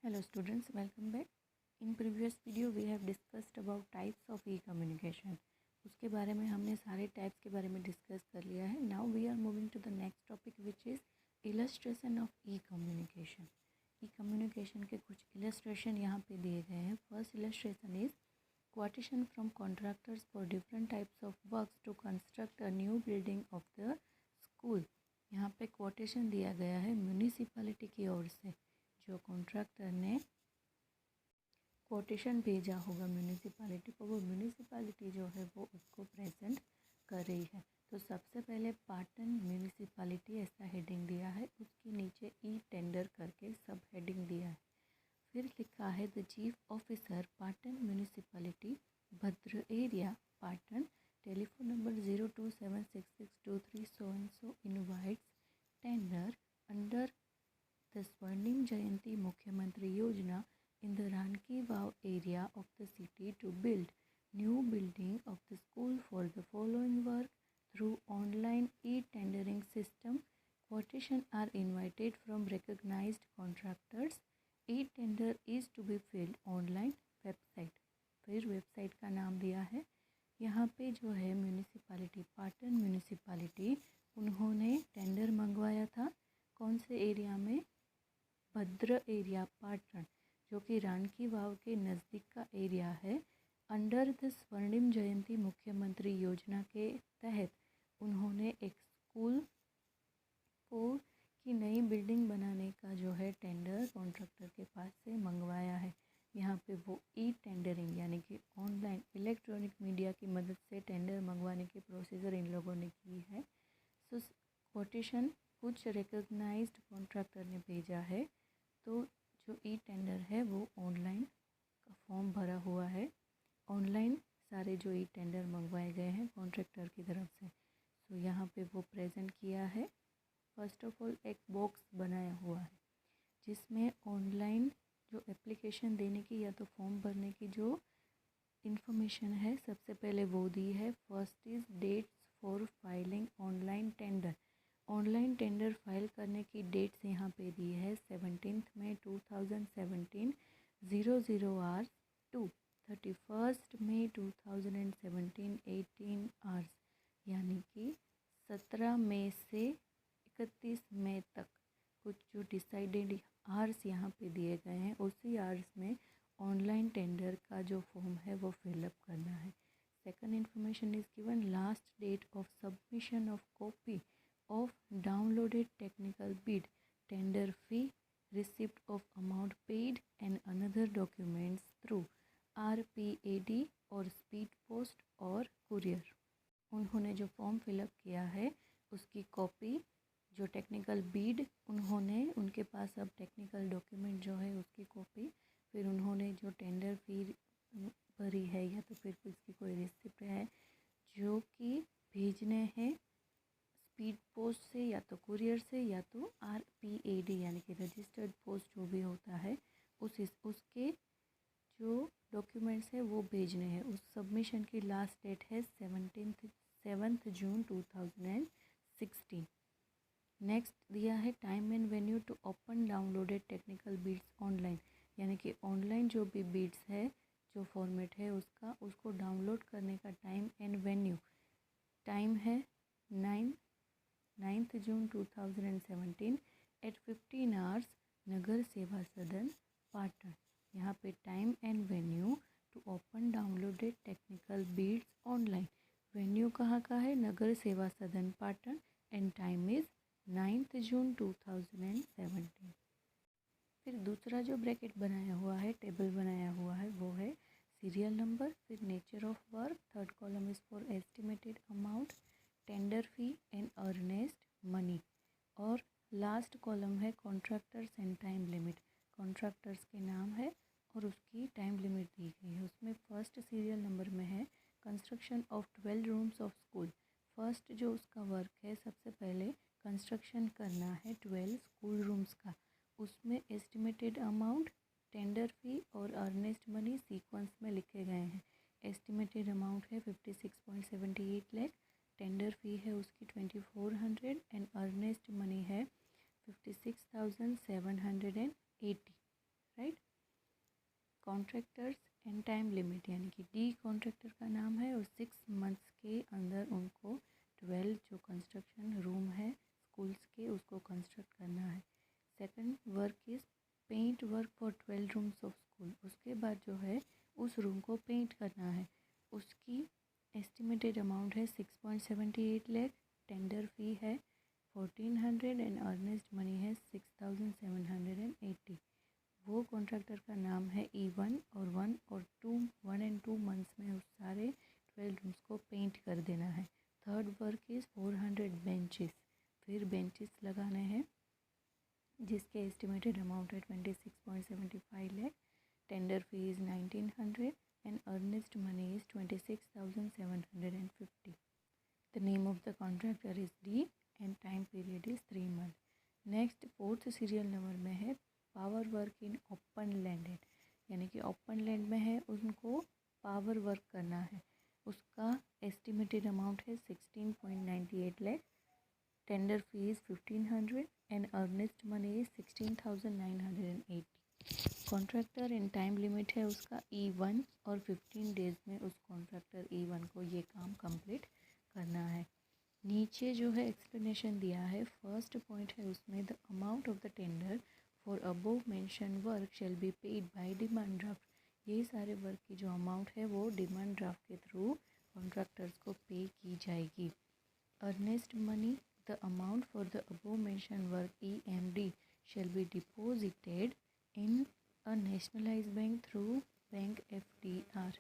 Hello students, welcome back. In previous video we have discussed about types of e-communication. उसके बारे में हमने सारे टाइप्स के बारे में डिस्कस कर लिया है. Now we are moving to the next topic which is illustration of e-communication. E-communication के कुछ illustration यहाँ पे दिए गए हैं. First illustration is quotation from contractors for different types of works to construct a new building of the school. यहाँ पे quotation दिया गया है म्यूनिसिपैलिटी की ओर से. जो कॉन्ट्रैक्टर ने कोटेशन भेजा होगा म्यूनिसिपैलिटी को, वो म्यूनिसिपैलिटी जो है वो उसको प्रेजेंट कर रही है. तो सबसे पहले पाटन म्यूनिसिपैलिटी ऐसा हेडिंग दिया है, उसके नीचे ई टेंडर करके सब हेडिंग दिया है. फिर लिखा है the chief officer Patan municipality Bhadra area Patan telephone number 027662 so and so invites tender under the Swarnim Jayanti Mukhyamantri Yojana in the Ranki Vav area of the city to build new building of the school for the following work through online e-tendering system. Quotation are invited from recognized contractors. E-tender is to be filled online website. फिर website का नाम दिया है. यहाँ पे जो है municipality Patan municipality उन्होंने टेंडर मंगवाया था. कौन से एरिया में? भद्र एरिया पाटन, जो कि रानकी वाव के नज़दीक का एरिया है. अंडर द स्वर्णिम जयंती मुख्यमंत्री योजना के तहत उन्होंने एक स्कूल को की नई बिल्डिंग बनाने का जो है टेंडर कॉन्ट्रैक्टर के पास से मंगवाया है. यहाँ पे वो ई टेंडरिंग यानी कि ऑनलाइन इलेक्ट्रॉनिक मीडिया की मदद से टेंडर मंगवाने की प्रोसीजर इन लोगों ने की है. सो कोटेशन कुछ रिकॉग्नाइज्ड कॉन्ट्रैक्टर ने भेजा है. तो जो ई टेंडर है वो ऑनलाइन का फॉर्म भरा हुआ है. ऑनलाइन सारे जो ई टेंडर मंगवाए गए हैं कॉन्ट्रैक्टर की तरफ से, तो यहाँ पे वो प्रेजेंट किया है. फर्स्ट ऑफ ऑल एक बॉक्स बनाया हुआ है जिसमें ऑनलाइन जो एप्लीकेशन देने की या तो फॉर्म भरने की जो इन्फॉर्मेशन है सबसे पहले वो दी है. First is dates for filing online tender. Online tender file करने की डेट्स यहाँ पे दी है 17 मई 2017 00 आवर्स टू 31 मई 2017 18 आवर्स, यानी कि 17 मई से 31 मई तक कुछ जो डिसाइडेड आवर्स यहाँ पे दिए गए हैं उसी आवर्स में ऑनलाइन टेंडर का जो फॉर्म है वो फिलअप करना है. Second information is given last date of submission of copy of downloaded technical bid, tender fee, receipt of amount paid and another documents through RPAD और स्पीड पोस्ट और courier. उन्होंने जो फॉर्म फिलअप किया है उसकी copy, जो technical Beed उन्होंने उनके पास अब टेक्निकल डॉक्यूमेंट जो है उसकी कॉपी, फिर उन्होंने जो टेंडर फी भरी है या तो फिर उसकी कोई रिसिप्ट है जो कि भेजने हैं स्पीड पोस्ट से या तो कुरियर से या तो RPAD यानी कि रजिस्टर्ड पोस्ट जो भी होता है उसके जो डॉक्यूमेंट्स है वो भेजने हैं. उस सबमिशन की लास्ट डेट है 7 जून 2016. नेक्स्ट दिया है time and venue to open downloaded technical bids online, यानी कि ऑनलाइन जो भी बीड्स है जो फॉर्मेट है उसको डाउनलोड करने का टाइम एंड वेन्यू. टाइम है 9 जून 2017 एट 15 आवर्स नगर सेवा सदन पाटन. यहाँ पे time and venue to open downloaded technical bids online. Venue कहाँ का है? Nagar Seva Sadan Patan and time is 9 June 2017. फिर दूसरा जो ब्रैकेट बनाया हुआ है, टेबल बनाया हुआ है, वो है सीरियल नंबर, फिर nature of work. Third column is for estimated amount, tender fee and earnest money, और लास्ट कॉलम है contractors and time limit. Contractors के नाम है और उसकी टाइम लिमिट दी गई है. उसमें फर्स्ट सीरियल नंबर में है construction of 12 rooms of school. First जो उसका वर्क है सबसे पहले कंस्ट्रक्शन करना है 12 स्कूल रूम्स का. उसमें एस्टिमेटेड अमाउंट, टेंडर फी और अर्नेस्ट मनी सीक्वेंस में लिखे गए हैं. एस्टिमेटेड अमाउंट है 56.78 लाख, टेंडर फ़ी है उसकी 2400 एंड अर्नेस्ट मनी है 56,780. Right. Contractors and time limit, यानी कि डी कॉन्ट्रैक्टर का नाम है और 6 मंथ्स के अंदर उनको 12 जो कंस्ट्रक्शन रूम है स्कूल्स के उसको कंस्ट्रक्ट करना है। Second work is paint work for 12 rooms of school, उसके बाद जो है उस रूम को पेंट करना है। उसकी एस्टिमेटेड अमाउंट है 6.78 लाख, टेंडर फी है 1400 एंड अर्नेस्ट मनी है 6780। वो कॉन्ट्रैक्टर का नाम है E1 और 1 एंड 2 मंथ्स में उस सारे 12 रूम्स को पेंट कर देना है। थर्ड वर्क इज़ 400 बेंचेस, फिर बेंचेस लगाने हैं जिसके एस्टिमेटेड अमाउंट है 26.75 lakh, tender fee is 1900 and earnest money is 26,750। The name of the contractor is D and time period is 3 month. Next fourth serial number में है power work in open land, यानी कि open land में है उनको power work करना है। उसका एस्टिमेटेड अमाउंट है 16.98 lakh, tender fee is 1500 and earnest money is 16,980। Contractor and time limit है उसका E1 और 15 डेज़ में उस कॉन्ट्रैक्टर E1 को ये काम कंप्लीट करना है। नीचे जो है एक्सप्लेनेशन दिया है, फर्स्ट पॉइंट है उसमें the amount of the tender for above mention work shall be paid by demand draft. ये सारे वर्क की जो अमाउंट है वो डिमांड ड्राफ्ट के थ्रू कॉन्ट्रैक्टर्स को पे की जाएगी। Earnest money, the amount for the above mention work EMD shall be deposited in a nationalised bank through bank FDR,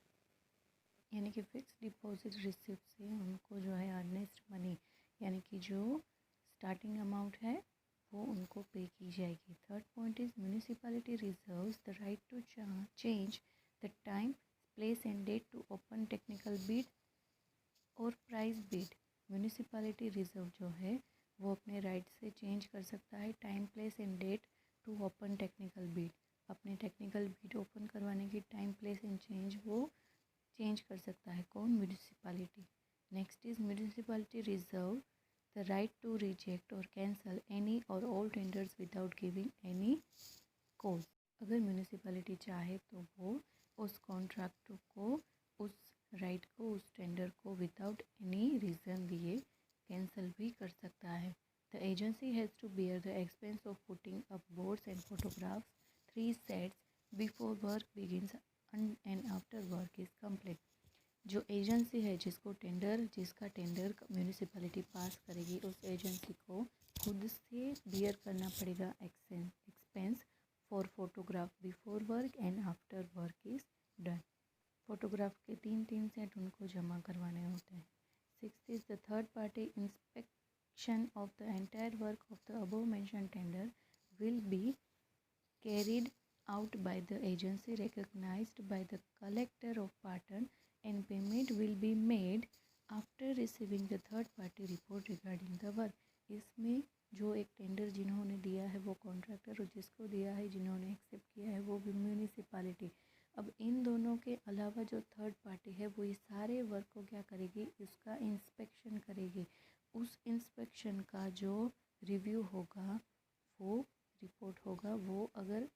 यानी कि फिक्स डिपॉजिट रिसिप्ट से उनको जो है अर्नेस्ट मनी यानी कि जो स्टार्टिंग अमाउंट है वो उनको पे की जाएगी। Third point is municipality reserves the right to change the time place and date to open technical bid और प्राइस बिड। म्यूनिसिपैलिटी रिजर्व जो है वो अपने राइट से चेंज कर सकता है time place and date to open technical bid. अपने टेक्निकल बिड ओपन करवाने की टाइम प्लेस एंड चेंज वो चेंज कर सकता है। कौन? Municipality. Next is municipality reserve the right to reject और कैंसल एनी और all tenders without giving any cause. अगर म्यूनिसिपैलिटी चाहे तो वो उस कॉन्ट्रैक्ट को, उस राइट को, उस टेंडर को विदाउट एनी रीज़न दिए कैंसिल भी कर सकता है। The agency has to bear the expense of putting up boards and photographs 3 sets before work begins and after work is complete. जो एजेंसी है जिसका टेंडर म्यूनिसिपैलिटी पास करेगी उस एजेंसी को खुद से बियर करना पड़ेगा expense for photograph before work and after work is done. Photograph के 3 सेट उनको जमा करवाने होते हैं। Sixth is the third party inspection of the entire work of the above mention tender will be carried out by the agency recognized by the collector of Patan and payment will be made after receiving the third party report regarding the work। इसमें जो एक tender जिन्होंने दिया है वो contractor और जिसको दिया है जिन्होंने एक्सेप्ट किया है वो भी म्यूनिसिपैलिटी। अब इन दोनों के अलावा जो थर्ड पार्टी है वो ये सारे वर्क को क्या करेगी, इसका इंस्पेक्शन करेगी। उस इंस्पेक्शन का जो रिव्यू होगा, वो रिपोर्ट होगा, वो अगर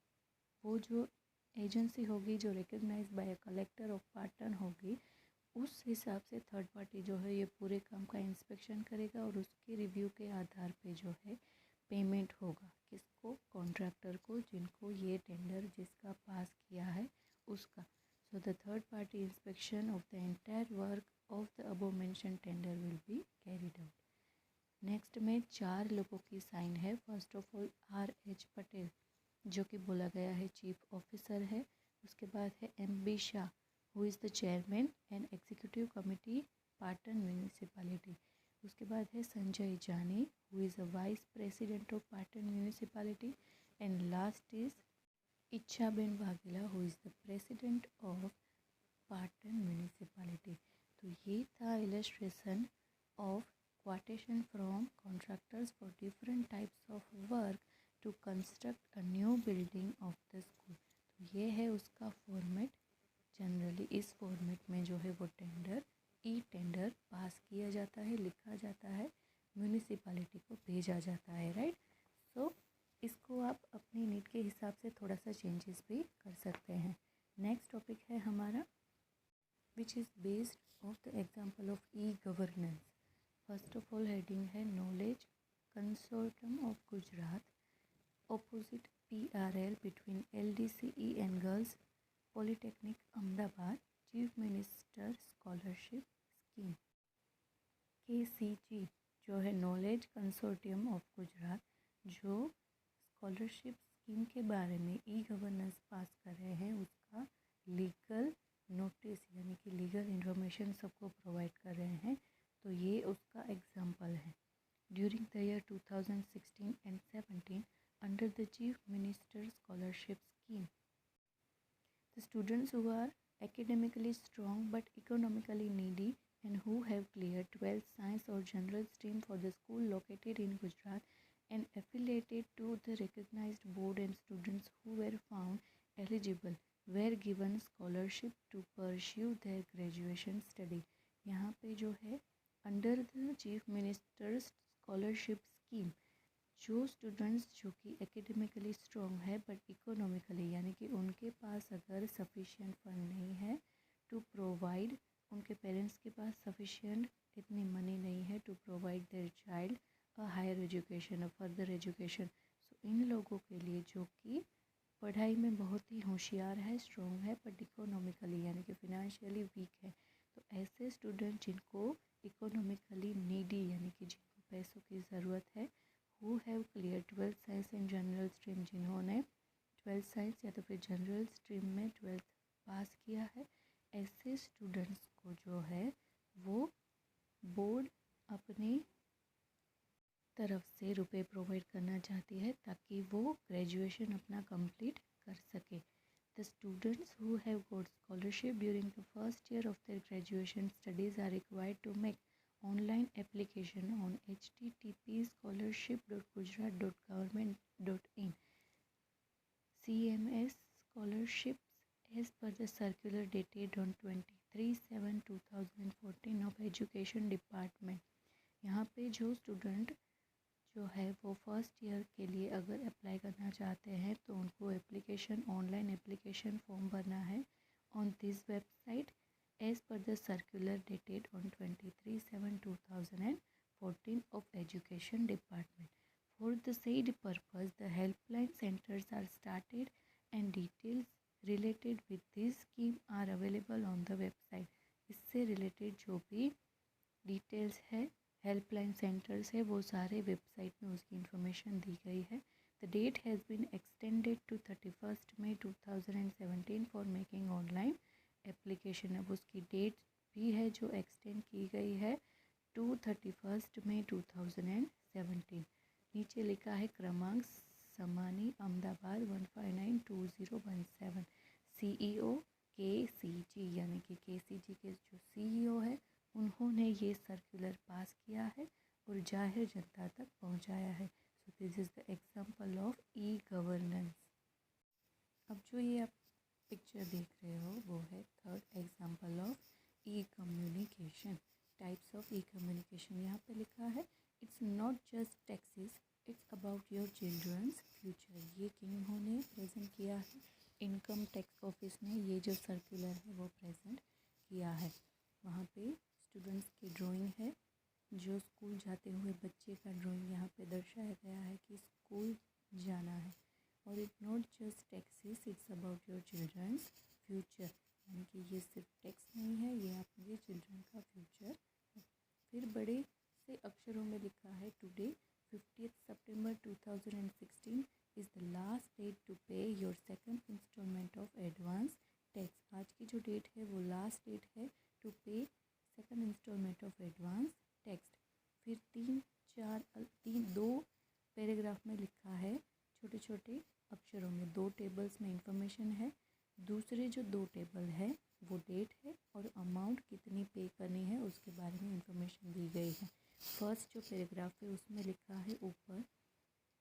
वो जो एजेंसी होगी जो recognise by a collector of Patan होगी, उस हिसाब से थर्ड पार्टी जो है ये पूरे काम का इंस्पेक्शन करेगा और उसके रिव्यू के आधार पे जो है पेमेंट होगा। किसको? कॉन्ट्रैक्टर को, जिनको ये टेंडर जिसका पास किया है उसका। So the third party inspection of the entire work of the above mention tender will be carried out. Next में 4 लोगों की साइन है। First of all R.H. Patel जो कि बोला गया है चीफ ऑफिसर है। उसके बाद है M.B. Shah who is the chairman and executive committee Patan municipality. उसके बाद है Sanjay Jani who is the vice president of Patan municipality and last is Ichhaben Vaghela who is the president of Patan municipality. तो ये था illustration of quotation from contractors for different types of work to construct a new building of the school। तो ये है उसका format. Generally इस format में जो है वो टेंडर पास किया जाता है, लिखा जाता है, म्यूनिसिपैलिटी को भेजा जाता है, राइट। सो इसको आप अपनी नीड के हिसाब से थोड़ा सा चेंजेस भी कर सकते हैं। नेक्स्ट टॉपिक है हमारा which is based of the example of E governance. First of all heading है knowledge consortium of Gujarat opposite PRL between LDCE and Girls Polytechnic Ahmedabad Chief Minister Scholarship Scheme। KCG जो है knowledge consortium of Gujarat, जो scholarship scheme के बारे में e governance पास कर रहे हैं, उसका लीगल नोटिस यानी कि लीगल इन्फॉर्मेशन सबको प्रोवाइड कर रहे हैं। तो ये उसका एग्जाम्पल है। During the year 2016 and 17 under the Chief Minister's Scholarship Scheme, the students who are academically strong but economically needy and who have cleared 12th science or general stream for the school located in Gujarat and affiliated to the recognized board, and students who were found eligible were given scholarship to pursue their graduation study। यहाँ पे जो है under the chief ministers scholarship scheme, जो students जो कि academically strong है but economically यानी कि उनके पास अगर सफिशिएंट फंड नहीं है टू प्रोवाइड, उनके पेरेंट्स के पास सफिशिएंट इतनी मनी नहीं है to provide their child a higher education, a further education. So इन लोगों के लिए जो कि पढ़ाई में बहुत ही होशियार है, स्ट्रॉन्ग है, बट इकोनॉमिकली यानी कि फिनेंशियली वीक है, तो ऐसे स्टूडेंट जिनको इकोनॉमिकली नीडी यानी कि जिनको पैसों की ज़रूरत है, who have cleared 12th science and general stream, जिन्होंने 12th साइंस या तो फिर जनरल स्ट्रीम में 12th पास किया है, ऐसे स्टूडेंट्स को जो है वो बोर्ड अपनी तरफ से रुपए प्रोवाइड करना चाहती है ताकि वो ग्रेजुएशन अपना कंप्लीट कर सके। The students who have got scholarship during the first year of their graduation studies are required to make online application on http://scholarship.gujarat.government.in CMS scholarships as per the circular dated on 23/7/2014 of Education Department। यहाँ पे जो student जो है वो first year के लिए अगर apply करना चाहते हैं तो उनको एप्लीकेशन ऑनलाइन एप्लीकेशन फॉर्म भरना है on this website as per the circular dated on 23/7/2014 of Education Department। For the said purpose, the helpline centers are started and details related with this scheme are available on the website। इससे related जो भी details है, helpline centres है, वो सारे website में उसकी information दी गई है। The date has been extended to 31 मई 2017 फॉर मेकिंग ऑनलाइन एप्लीकेशन। अब उसकी डेट भी है जो एक्सटेंड की गई है टू 31 मई 2017। नीचे लिखा है क्रमांक समानी अहमदाबाद 1592017। CEO KCG यानी कि KCG के जो CEO है उन्होंने ये सर्कुलर पास किया है और जाहिर जनता तक पहुंचाया है। So this is the example of E governance. अब जो ये आप पिक्चर देख रहे हो वो है third example of e communication, types of e communication. यहाँ पे लिखा है it's not just taxes, it's about your children's future. ये इन्होंने प्रेजेंट किया है, इनकम टैक्स ऑफिस ने ये जो सर्कुलर है वो प्रेजेंट किया है। वहाँ पे स्टूडेंट्स की ड्राइंग है, जो स्कूल जाते हुए बच्चे का ड्राइंग यहाँ पे दर्शाया गया है कि स्कूल जाना है। और it not just taxes, it's about your children's future, यानी कि ये सिर्फ टैक्स नहीं है, ये आपके चिल्ड्रन का फ्यूचर है। फिर बड़े से अक्षरों में लिखा है today 50th September 2016 is the last date to pay your second instalment of advance tax. आज की जो डेट है वो लास्ट डेट है to pay second instalment of advance tax. फिर दो पैराग्राफ में लिखा है छोटे छोटे अक्षरों में, दो टेबल्स में इंफॉर्मेशन है। दूसरे जो दो टेबल है वो डेट है और अमाउंट कितनी पे करनी है उसके बारे में इंफॉर्मेशन दी गई है। फर्स्ट जो पैराग्राफ है उसमें लिखा है ऊपर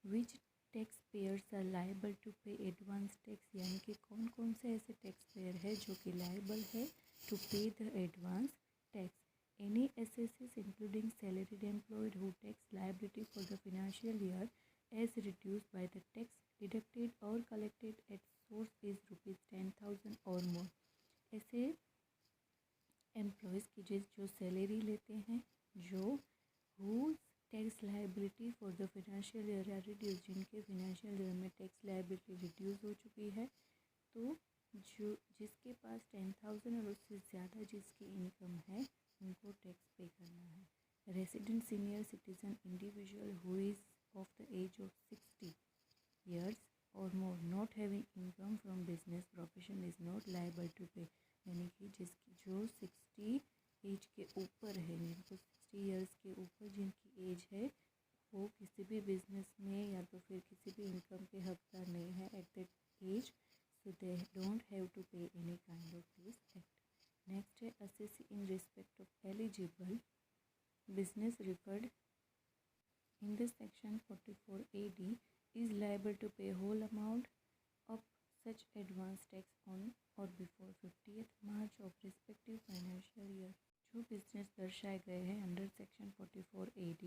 which tax payers are liable to pay advance tax, यानी कि कौन कौन से ऐसे टैक्स पेयर है जो कि लायबल है टू पे the advance tax. Any assesses including salaried employed who takes liability for the financial year as reduced by the tax deducted or collected at is ₹10,000 और मोर। ऐसे एम्प्लॉयज़ की जो सैलरी लेते हैं, जो whose tax liability for the financial year are reduce, जिनके financial year में tax liability reduce हो चुकी है, तो जो जिसके पास 10,000 और उससे ज़्यादा जिसकी इनकम है उनको टैक्स पे करना है। Resident senior citizen individual who is of the age of 60 years और more not having income from business profession is not liable to pay, यानी कि जिसकी जो 60 एज के ऊपर है, जिनको 60 ईयर्स के ऊपर जिनकी एज है, वो किसी भी बिजनेस में या तो फिर किसी भी इनकम के हकदार नहीं है at that age, so they don't have to pay any kind of this act. Next है assessee in respect of eligible business referred in this section 44AD is liable to pay whole amount of such advance tax on or before 50th March of respective financial year। जो business दर्शाए गए हैं under section 44AD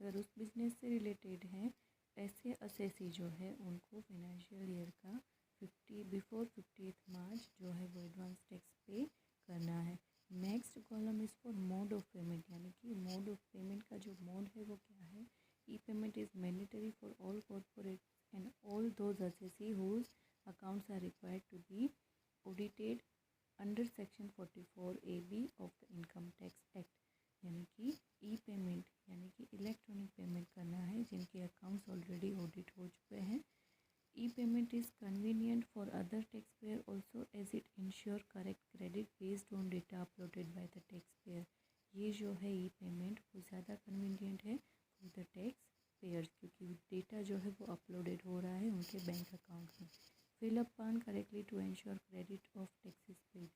अगर उस business से related हैं, ऐसे assessee जो है उनको फाइनेंशियल ईयर का 50th मार्च जो है वो एडवांस टैक्स पे करना है। Next column is for mode of payment, यानी कि मोड ऑफ पेमेंट का जो मोड है वो क्या है। E payment is mandatory for all corporates and all those assessee whose accounts are required to be audited under section 44AB of the income tax act, यानी कि ई पेमेंट यानी कि इलेक्ट्रॉनिक पेमेंट करना है जिनके अकाउंट्स ऑलरेडी ऑडिट हो चुके हैं। E-payment is convenient for other taxpayer also as it ensure correct credit based on data uploaded by the taxpayer। ये जो है ई पेमेंट वो ज़्यादा कन्वीनियंट है फॉर द टैक्स पेयर्स, क्योंकि डेटा जो है वो अपलोडेड हो रहा है उनके बैंक अकाउंट में। Fill up PAN correctly to ensure credit of taxes paid,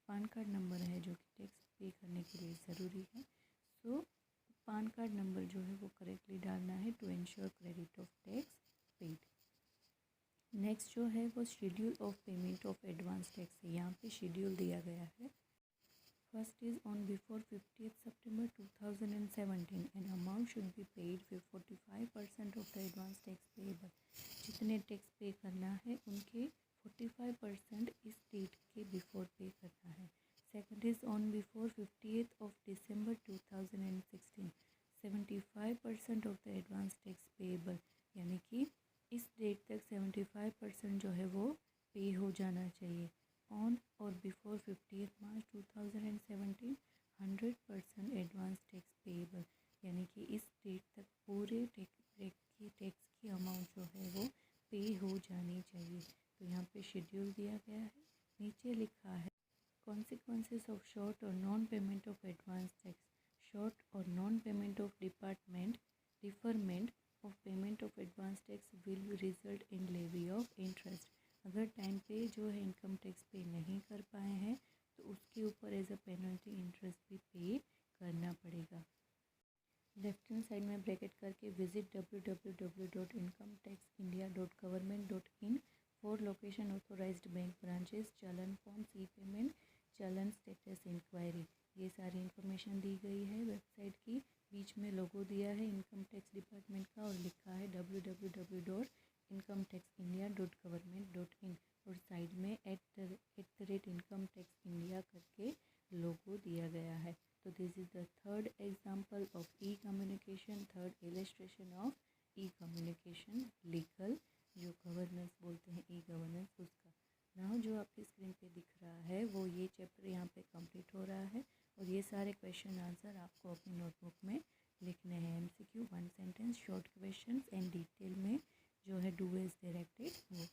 PAN card number है जो कि टैक्स पे करने के लिए ज़रूरी है, सो पान कार्ड नंबर जो है वो करेक्टली डालना है to ensure credit of tax paid. Next जो है वो schedule of payment of advance tax है, यहाँ पे शेड्यूल दिया गया है। First is on before 50th September 2017 an amount should be paid 45% of the advance tax payable, जितने टैक्स पे करना है उनके 45% इस डेट के बिफोर पे करना है। Second is on before 50th of December 2016 75% of the advance tax payable, यानी कि इस डेट तक 75% जो है वो पे हो जाना चाहिए। ऑन और before 50th March 2017 100% advance tax payable, यानी कि इस डेट तक पूरे टैक्स की अमाउंट जो है वो पे हो जानी चाहिए। तो यहाँ पे शेड्यूल दिया गया है, नीचे लिखा है consequences of short or non payment of advance tax. Short or non payment of deferment of payment of advance tax will result in levy of interest. अगर टाइम पे जो है इनकम टैक्स पे नहीं कर पाए हैं तो उसके ऊपर एज अ पेनल्टी इंटरेस्ट भी पे करना पड़ेगा। लेफ्ट हैंड साइड में ब्रैकेट करके visit www.incometaxindia.government.in for location authorised bank branches, challan forms, e payment, challan status inquiry, ये सारी इन्फॉर्मेशन दी गई है वेबसाइट की। बीच में लोगो दिया है इनकम टैक्स डिपार्टमेंट का और लिखा है www.incometaxindia.government.in और साइड में @income tax india करके लोगो दिया गया है। तो this is the third example of e communication, third illustration of e communication legal, जो गवर्नेंस बोलते हैं ई गवर्नेंस उसका। नाउ जो आपकी स्क्रीन पे दिख रहा है वो ये चैप्टर यहाँ पे कंप्लीट हो रहा है और ये सारे क्वेश्चन आंसर आपको अपनी नोटबुक में लिखने हैं। MCQ 1 sentence, short questions and detail में जो है डू एज डायरेक्टेड वो।